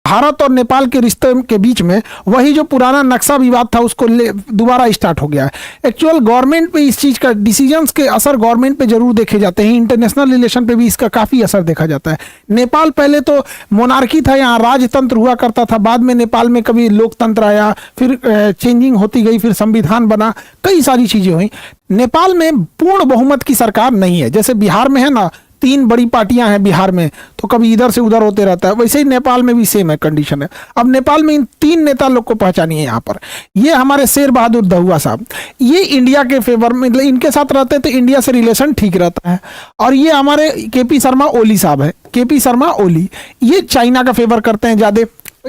भारत और नेपाल के रिश्ते के बीच में वही जो पुराना नक्शा विवाद था उसको दोबारा स्टार्ट हो गया है। एक्चुअल गवर्नमेंट पे इस चीज़ का डिसीजंस के असर गवर्नमेंट पे जरूर देखे जाते हैं, इंटरनेशनल रिलेशन पे भी इसका काफ़ी असर देखा जाता है। नेपाल पहले तो मोनार्की था, यहाँ राजतंत्र हुआ करता था, बाद में नेपाल में कभी लोकतंत्र आया, फिर चेंजिंग होती गई, फिर संविधान बना, कई सारी चीज़ें हुई। नेपाल में पूर्ण बहुमत की सरकार नहीं है, जैसे बिहार में है ना, 3 बड़ी पार्टियां हैं बिहार में, तो कभी इधर से उधर होते रहता है, वैसे ही नेपाल में भी सेम है कंडीशन है। अब नेपाल में इन 3 नेता लोग को पहचानिए यहाँ पर। ये हमारे शेर बहादुर दहुआ साहब, ये इंडिया के फेवर में, मतलब इनके साथ रहते तो इंडिया से रिलेशन ठीक रहता है। और ये हमारे केपी शर्मा ओली साहब है, केपी शर्मा ओली, ये चाइना का फेवर करते हैं ज़्यादा।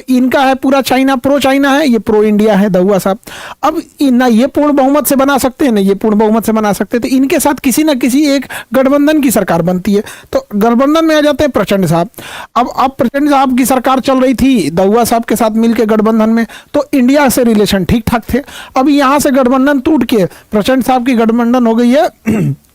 इनका है पूरा चाइना, प्रो चाइना है, ये प्रो इंडिया है दहुआ साहब। अब ना ये पूर्ण बहुमत से बना सकते हैं, ना ये पूर्ण बहुमत से बना सकते हैं, तो इनके साथ किसी ना किसी एक गठबंधन की सरकार बनती है। तो गठबंधन में आ जाते हैं प्रचंड साहब। अब प्रचंड साहब की सरकार चल रही थी दहुआ साहब के साथ मिलकर गठबंधन में, तो इंडिया से रिलेशन ठीक ठाक थे। अब यहाँ से गठबंधन टूट के प्रचंड साहब की गठबंधन हो गई है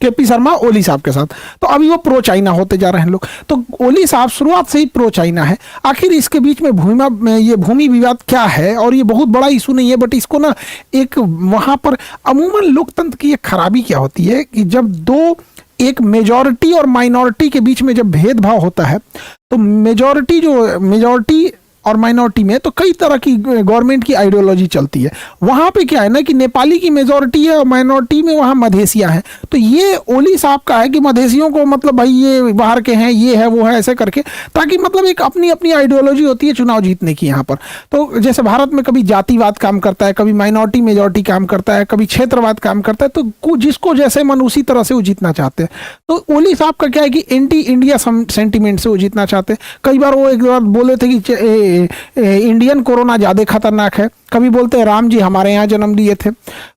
केपी शर्मा ओली साहब के साथ, तो अभी वो प्रो चाइना होते जा रहे हैं लोग। तो ओली साहब शुरुआत से ही प्रो चाइना है। आखिर इसके बीच में भूमि विवाद क्या है, और ये बहुत बड़ा इशू नहीं है, बट इसको ना एक वहाँ पर अमूमन लोकतंत्र की एक खराबी क्या होती है कि जब एक मेजॉरिटी और माइनॉरिटी के बीच में जब भेदभाव होता है, तो मेजॉरिटी और माइनॉरिटी में तो कई तरह की गवर्नमेंट की आइडियोलॉजी चलती है। वहाँ पे क्या है ना कि नेपाली की मेजॉरिटी है और माइनॉरिटी में वहाँ मधेसियाँ हैं। तो ये ओली साहब का है कि मधेसियों को मतलब भाई ये बाहर के हैं, ये है वो है, ऐसे करके, ताकि मतलब एक अपनी अपनी आइडियोलॉजी होती है चुनाव जीतने की यहाँ पर। तो जैसे भारत में कभी जातिवाद काम करता है, कभी माइनॉरिटी मेजॉरिटी काम करता है, कभी क्षेत्रवाद काम करता है, तो जिसको जैसे मन उसी तरह से वो जीतना चाहते हैं। तो ओली साहब का क्या है कि एंटी इंडिया सेंटिमेंट से वो जीतना चाहते हैं। कई बार वो एक बार बोले थे कि इंडियन कोरोना ज़्यादा खतरनाक है, कभी बोलते हैं राम जी हमारे यहाँ जन्म लिए थे,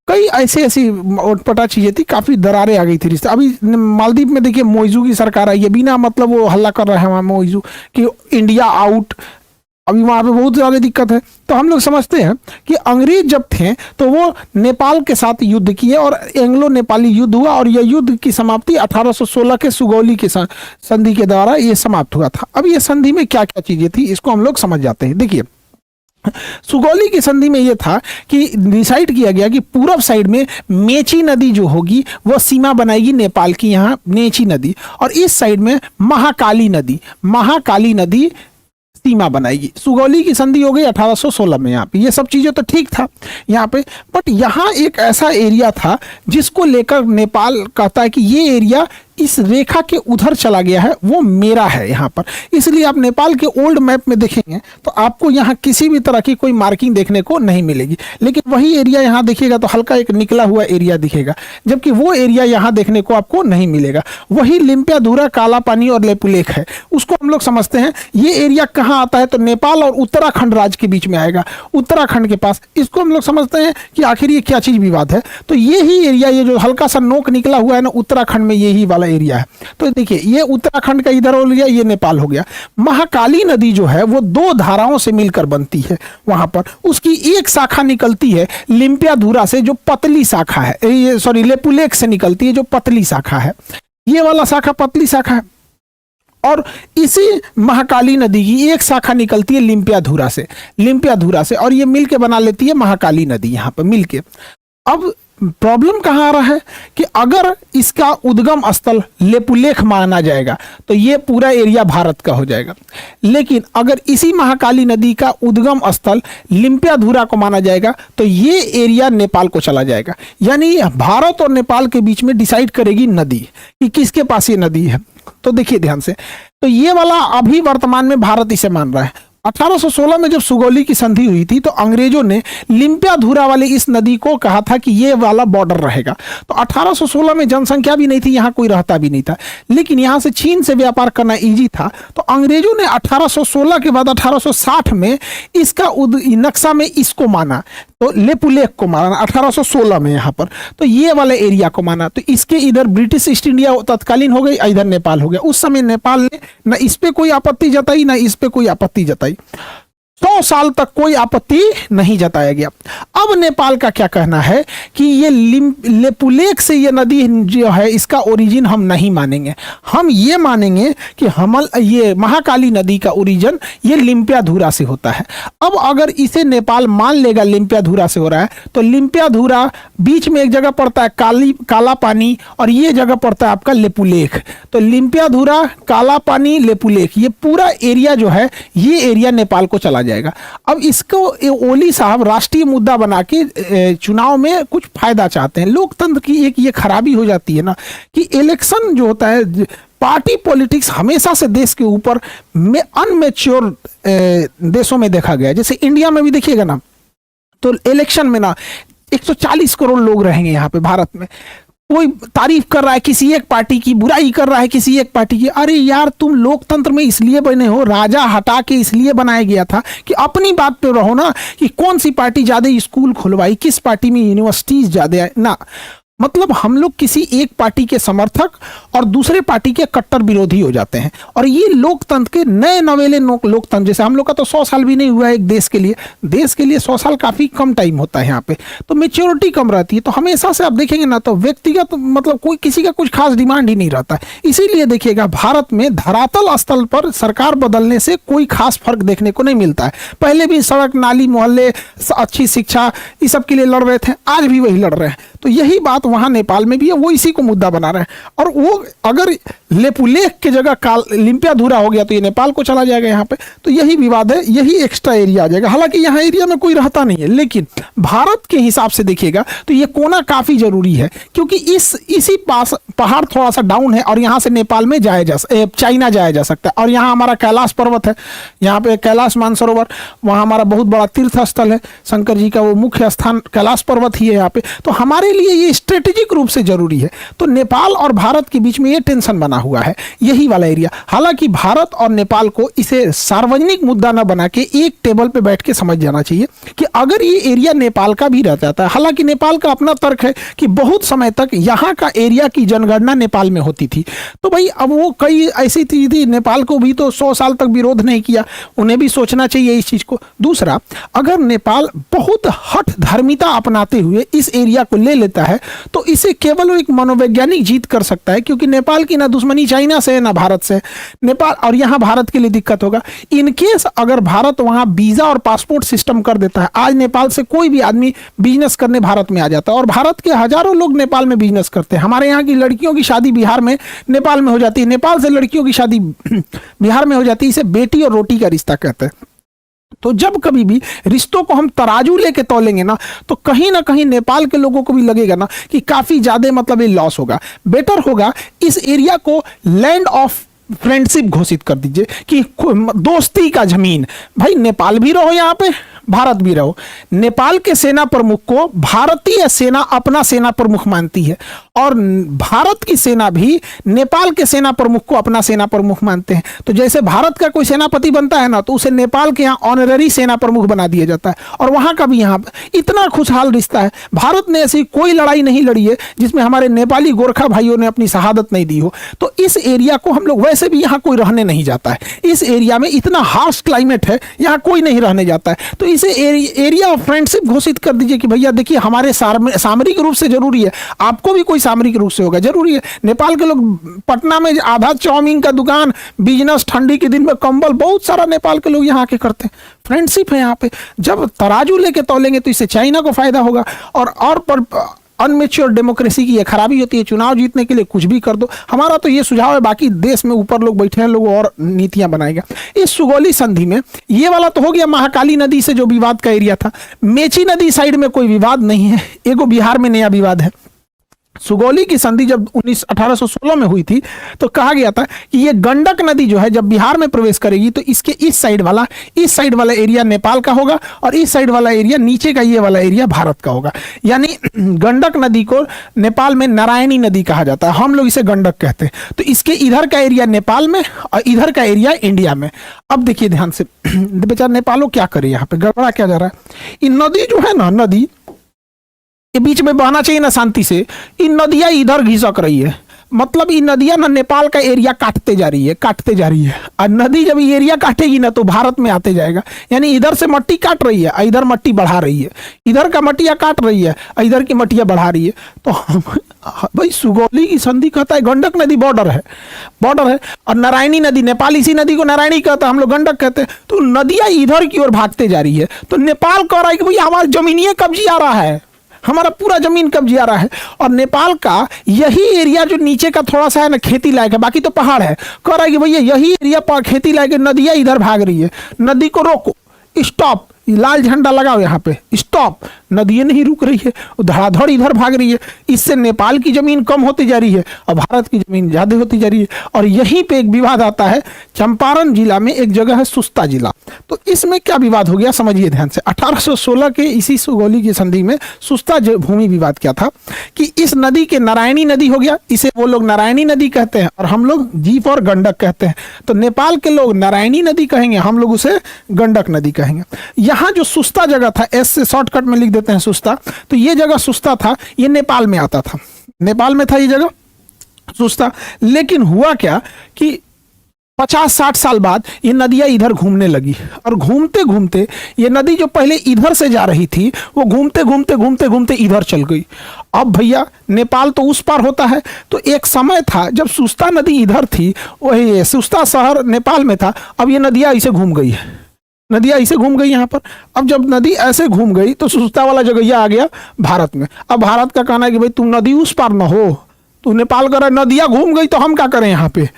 कई ऐसी उटपटा चीज़ें थी, काफ़ी दरारें आ गई थी रिश्ते। अभी मालदीव में देखिए मोइजू की सरकार आई है, बिना मतलब वो हल्ला कर रहे हैं वहाँ मोइजू कि इंडिया आउट, अभी वहाँ पे बहुत ज़्यादा दिक्कत है। तो हम लोग समझते हैं कि अंग्रेज जब थे तो वो नेपाल के साथ युद्ध किए और एंग्लो नेपाली युद्ध हुआ, और यह युद्ध की समाप्ति 1816 के सुगौली के संधि के द्वारा ये समाप्त हुआ था। अब ये संधि में क्या क्या चीज़ें थी इसको हम लोग समझ जाते हैं। देखिए, सुगौली की संधि में यह था कि डिसाइड किया गया कि पूरब साइड में मेची नदी जो होगी वो सीमा बनाएगी नेपाल की, यहाँ मेची नदी, और इस साइड में महाकाली नदी सीमा बनाएगी। सुगौली की संधि हो गई 1816 में। यहाँ पे ये सब चीज़ें तो ठीक था यहाँ पे, बट यहाँ एक ऐसा एरिया था जिसको लेकर नेपाल कहता है कि ये एरिया इस रेखा के उधर चला गया है, वो मेरा है यहाँ पर। इसलिए आप नेपाल के ओल्ड मैप में देखेंगे तो आपको यहाँ किसी भी तरह की कोई मार्किंग देखने को नहीं मिलेगी, लेकिन वही एरिया यहाँ देखिएगा तो हल्का एक निकला हुआ एरिया दिखेगा, जबकि वो एरिया यहाँ देखने को आपको नहीं मिलेगा। वही लिम्पियाधुरा, काला पानी और लेपुलेख है, उसको हम लोग समझते हैं। ये एरिया कहाँ आता है तो नेपाल और उत्तराखंड राज्य के बीच में आएगा, उत्तराखंड के पास। इसको हम लोग समझते हैं कि आखिर ये क्या चीज़ विवाद है, तो ये ही एरिया, ये जो हल्का सा नोक निकला हुआ है ना उत्तराखंड में, यही वाला एरिया है। तो देखिए ये उत्तराखंड का इधर हो गया, ये नेपाल हो गया। महाकाली नदी जो है वो 2 धाराओं से मिलकर बनती है वहां पर, उसकी एक शाखा निकलती है लिम्पियाधुरा से जो पतली शाखा है, ये सॉरी लेपुलेख से निकलती है जो पतली शाखा है, ये वाला शाखा पतली शाखा है। और इसी महाकाली नदी की एक शाखा निकलती है लिम्पियाधुरा से, और ये मिलके बना लेती है महाकाली नदी यहाँ पर मिलके। अब प्रॉब्लम कहाँ आ रहा है कि अगर इसका उद्गम स्थल लेपुलेख माना जाएगा तो ये पूरा एरिया भारत का हो जाएगा, लेकिन अगर इसी महाकाली नदी का उद्गम स्थल लिम्पियाधुरा को माना जाएगा तो ये एरिया नेपाल को चला जाएगा। यानी भारत और नेपाल के बीच में डिसाइड करेगी नदी कि किसके पास ये नदी है। तो देखिए ध्यान से, तो ये वाला अभी वर्तमान में भारत इसे मान रहा है। 1816 में जब सुगौली की संधि हुई थी तो अंग्रेजों ने लिम्पियाधुरा वाले इस नदी को कहा था कि ये वाला बॉर्डर रहेगा। तो 1816 में जनसंख्या भी नहीं थी, यहाँ कोई रहता भी नहीं था, लेकिन यहाँ से चीन से व्यापार करना इजी था। तो अंग्रेजों ने 1816 के बाद 1860 में इसका नक्शा में इसको माना, तो लेपुलेख को माना 1816 में यहाँ पर, तो ये वाले एरिया को माना। तो इसके इधर ब्रिटिश ईस्ट इंडिया तत्कालीन हो गई, इधर नेपाल हो गया। उस समय नेपाल ने न इस पे कोई आपत्ति जताई, ना इस पे कोई आपत्ति जताई। 100 साल तक कोई आपत्ति नहीं जताया गया। अब नेपाल का क्या कहना है कि ये लेपुलेख से ये नदी जो है इसका ओरिजिन हम नहीं मानेंगे, हम ये मानेंगे कि ये महाकाली नदी का ओरिजिन ये लिम्पियाधुरा से होता है। अब अगर इसे नेपाल मान लेगा लिम्पियाधुरा से हो रहा है, तो लिम्पियाधुरा बीच में एक जगह पड़ता है काला पानी और ये जगह पड़ता है आपका लेपुलेख। तो लिम्पियाधुरा, काला पानी, लेपुलेख, ये पूरा एरिया जो है ये एरिया नेपाल को चला जाएगा। अब इसको ओली साहब राष्ट्रीय मुद्दा बना के चुनाव में कुछ फायदा चाहते हैं। लोकतंत्र की एक ये खराबी हो जाती है ना कि इलेक्शन जो होता है, पार्टी पॉलिटिक्स हमेशा से देश के ऊपर में अनमेच्योर देशों में देखा गया है। जैसे इंडिया में भी देखिएगा ना, तो इलेक्शन में ना 140 करोड़ लोग रहेंगे यहाँ पे भारत में। कोई तारीफ कर रहा है किसी एक पार्टी की, बुराई कर रहा है किसी एक पार्टी की। अरे यार, तुम लोकतंत्र में इसलिए बने हो, राजा हटा के इसलिए बनाया गया था कि अपनी बात पे रहो ना, कि कौन सी पार्टी ज्यादा स्कूल खुलवाई, किस पार्टी में यूनिवर्सिटीज ज्यादा ना। मतलब हम लोग किसी एक पार्टी के समर्थक और दूसरे पार्टी के कट्टर विरोधी हो जाते हैं। और ये लोकतंत्र के नए नवेले लोकतंत्र, जैसे हम लोग का तो 100 साल भी नहीं हुआ है एक देश के लिए 100 साल काफी कम टाइम होता है यहाँ पे, तो मेच्योरिटी कम रहती है। तो हमेशा से आप देखेंगे ना, तो व्यक्तिगत मतलब कोई किसी का कुछ खास डिमांड ही नहीं रहता है। इसीलिए देखिएगा भारत में धरातल स्तर पर सरकार बदलने से कोई खास फर्क देखने को नहीं मिलता है। पहले भी सड़क, नाली, मोहल्ले, अच्छी शिक्षा, इस सब के लिए लड़ रहे थे, आज भी वही लड़ रहे हैं। तो यही बात वहां नेपाल में भी है, वो इसी को मुद्दा बना रहे हैं। और वो अगर लेपुलेख की जगह लिम्पियाधुरा हो गया तो ये नेपाल को चला जाएगा यहाँ पे। तो यही विवाद है, यही एक्स्ट्रा एरिया आ जाएगा। हालांकि यहाँ एरिया में कोई रहता नहीं है, लेकिन भारत के हिसाब से देखिएगा तो ये कोना काफी जरूरी है, क्योंकि इसी पास पहाड़ थोड़ा सा डाउन है और यहाँ से नेपाल में चाइना जाया जा सकता है। और यहाँ हमारा कैलाश पर्वत है, यहाँ पे कैलाश मानसरोवर, वहाँ हमारा बहुत बड़ा तीर्थ स्थल है, शंकर जी का वो मुख्य स्थान कैलाश पर्वत ही है यहाँ पे। तो हमारे लिए ये स्ट्रेटेजिक रूप से जरूरी है। तो नेपाल और भारत के बीच में ये टेंशन बना हुआ है, यही वाला एरिया। हालांकि भारत और नेपाल को इसे सार्वजनिक मुद्दा न बना के एक टेबल पे बैठ के समझ जाना चाहिए कि अगर ये एरिया नेपाल का भी रह जाता है, हालांकि नेपाल का अपना तर्क है कि बहुत समय तक यहाँ का एरिया की जनगणना नेपाल में होती थी। तो भाई अब वो कई ऐसी चीज थी, नेपाल को भी तो 100 साल तक विरोध नहीं किया, उन्हें भी सोचना चाहिए इस चीज को। दूसरा, अगर नेपाल बहुत हठ धर्मिता अपनाते हुए इस एरिया को ले लेता है तो इसे केवल एक मनोवैज्ञानिक जीत कर सकता है, क्योंकि नेपाल की ना दुश्मनी चाइना से है ना भारत से। नेपाल और यहाँ भारत के लिए दिक्कत होगा इनकेस अगर भारत वहां वीजा और पासपोर्ट सिस्टम कर देता है। आज नेपाल से कोई भी आदमी बिजनेस करने भारत में आ जाता है और भारत के हजारों लोग नेपाल में बिजनेस करते हैं। हमारे यहाँ की लड़कियों की शादी बिहार में नेपाल में हो जाती है, नेपाल से लड़कियों की शादी बिहार में हो जाती है। इसे बेटी और रोटी का रिश्ता कहते हैं। तो जब कभी भी रिश्तों को हम तराजू लेके तौलेंगे ना, तो कहीं ना कहीं नेपाल के लोगों को भी लगेगा ना कि काफी ज्यादा मतलब ये लॉस होगा। बेटर होगा इस एरिया को लैंड ऑफ फ्रेंडशिप घोषित कर दीजिए कि दोस्ती का जमीन। भाई नेपाल भी रहो यहाँ पे, भारत भी रहो। नेपाल के सेना प्रमुख को भारतीय सेना अपना सेना प्रमुख मानती है और भारत की सेना भी नेपाल के सेना प्रमुख को अपना सेना प्रमुख मानते हैं। तो जैसे भारत का कोई सेनापति बनता है ना, तो उसे नेपाल के यहाँ ऑनररी सेना प्रमुख बना दिया जाता है और वहां का भी यहाँ इतना खुशहाल रिश्ता है। भारत ने ऐसी कोई लड़ाई नहीं लड़ी है जिसमें हमारे नेपाली गोरखा भाइयों ने अपनी शहादत नहीं दी हो। तो इस एरिया को हम लोग, वैसे भी यहाँ कोई रहने नहीं जाता है, इस एरिया में इतना हार्श क्लाइमेट है, यहाँ कोई नहीं रहने जाता है। तो इसे एरिया ऑफ फ्रेंडशिप घोषित कर दीजिए कि भैया देखिए हमारे सामरिक रूप से जरूरी है, आपको भी कोई सामरिक रूप से होगा जरूरी है। नेपाल के लोग पटना में आधा चाउमीन का दुकान, बिजनेस, ठंडी के दिन में कंबल, बहुत सारा नेपाल के लोग यहाँ आके करते हैं। फ्रेंडशिप है यहाँ पे। जब तराजू लेके तौलेंगे तो इससे चाइना को फायदा होगा। और पर अनमेच्योर डेमोक्रेसी की ये खराबी होती है, चुनाव जीतने के लिए कुछ भी कर दो। हमारा तो ये सुझाव है, बाकी देश में ऊपर लोग बैठे हैं, लोग और नीतियां बनाएगा। इस सुगौली संधि में ये वाला तो हो गया महाकाली नदी से जो विवाद का एरिया था। मेची नदी साइड में कोई विवाद नहीं है, एगो बिहार में नया विवाद है। सुगौली की संधि जब 1816 में हुई थी तो कहा गया था कि ये गंडक नदी जो है जब बिहार में प्रवेश करेगी तो इसके इस साइड वाला एरिया नेपाल का होगा और इस साइड वाला एरिया, नीचे का ये वाला एरिया भारत का होगा। यानी गंडक नदी को नेपाल में नारायणी नदी कहा जाता है, हम लोग इसे गंडक कहते हैं। तो इसके इधर का एरिया नेपाल में और इधर का एरिया इंडिया में। अब देखिए ध्यान से, बेचारा नेपालो क्या करे, यहाँ पे गड़बड़ा क्या जा रहा है। ये नदी जो है ना, नदी के बीच में बहना चाहिए ना शांति से, इन नदियां इधर घिसक रही है। मतलब ये नदियां ना नेपाल का एरिया काटते जा रही है, काटते जा रही है। और नदी जब ये एरिया काटेगी ना तो भारत में आते जाएगा। यानी इधर से मट्टी काट रही है, इधर मट्टी बढ़ा रही है, इधर का मट्टिया काट रही है, इधर की मट्टिया बढ़ा रही है। तो भाई सुगौली की संधि कहता है, गंडक नदी बॉर्डर है, बॉर्डर है। और नारायणी नदी, नेपाल इसी नदी को नारायणी कहता है, हम लोग गंडक कहते हैं। तो नदियां इधर की ओर भागते जा रही है। तो नेपाल कह रहा है कि भैया हमारा जमीनिए कब्जे आ रहा है, हमारा पूरा जमीन कब्जे आ रहा है। और नेपाल का यही एरिया जो नीचे का थोड़ा सा है ना खेती लायक है, बाकी तो पहाड़ है, कह रहा है कि भैया यही एरिया पर खेती लायक है, नदियां इधर भाग रही है, नदी को रोको, स्टॉप, लाल झंडा लगाओ यहाँ पे, स्टॉप। नदियां नहीं रुक रही है, धड़ाधड़ इधर भाग रही है। इससे नेपाल की जमीन कम होती जा रही है और भारत की जमीन ज्यादा होती जा रही है। और यहीं पे एक विवाद आता है, चंपारण जिला में एक जगह है सुस्ता जिला। तो इसमें क्या विवाद हो गया समझिए ध्यान से। 1816 के इसी सुगौली की संधि में सुस्ता भूमि विवाद क्या था कि इस नदी के नारायणी नदी हो गया, इसे वो लोग नारायणी नदी कहते हैं और हम लोग जीप और गंडक कहते हैं। तो नेपाल के लोग नारायणी नदी कहेंगे, हम लोग उसे गंडक नदी कहेंगे। यहाँ जो सुस्ता जगह था, एस से शॉर्टकट में लिख देते हैं सुस्ता, तो ये जगह सुस्ता था, ये नेपाल में आता था, नेपाल में था ये जगह सुस्ता। लेकिन हुआ क्या कि 50-60 साल बाद ये नदियां इधर घूमने लगी और घूमते घूमते ये नदी जो पहले इधर से जा रही थी वो घूमते घूमते घूमते घूमते इधर चल गई। अब भैया नेपाल तो उस पार होता है, तो एक समय था जब सुस्ता नदी इधर थी, वही सुस्ता शहर नेपाल में था। अब ये नदियां ऐसे घूम गई है, नदियां ऐसे घूम गई यहाँ पर। अब जब नदी ऐसे घूम गई तो सुस्ता वाला जगह आ गया भारत में। अब भारत का कहना है कि भाई तुम नदी उस पार न हो, तू नेपाल कर नदियां घूम गई तो हम क्या करें यहाँ पे।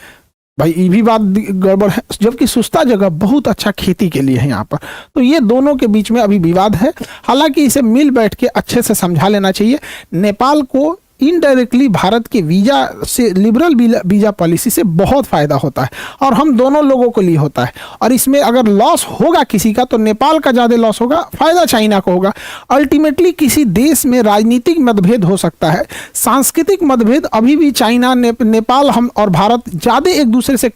भाई ये भी बात गड़बड़ है, जबकि सुस्ता जगह बहुत अच्छा खेती के लिए है यहाँ पर। तो ये दोनों के बीच में अभी विवाद है। हालांकि इसे मिल बैठ के अच्छे से समझा लेना चाहिए। नेपाल को इनडायरेक्टली भारत के वीजा से, लिबरल वीजा पॉलिसी से बहुत फायदा होता है और हम दोनों लोगों के लिए होता है। और इसमें अगर लॉस होगा किसी का तो नेपाल का ज़्यादा लॉस होगा, फायदा चाइना को होगा। अल्टीमेटली किसी देश में राजनीतिक मतभेद हो सकता है, सांस्कृतिक मतभेद अभी भी चाइना नेपाल हम और भारत ज़्यादा एक दूसरे से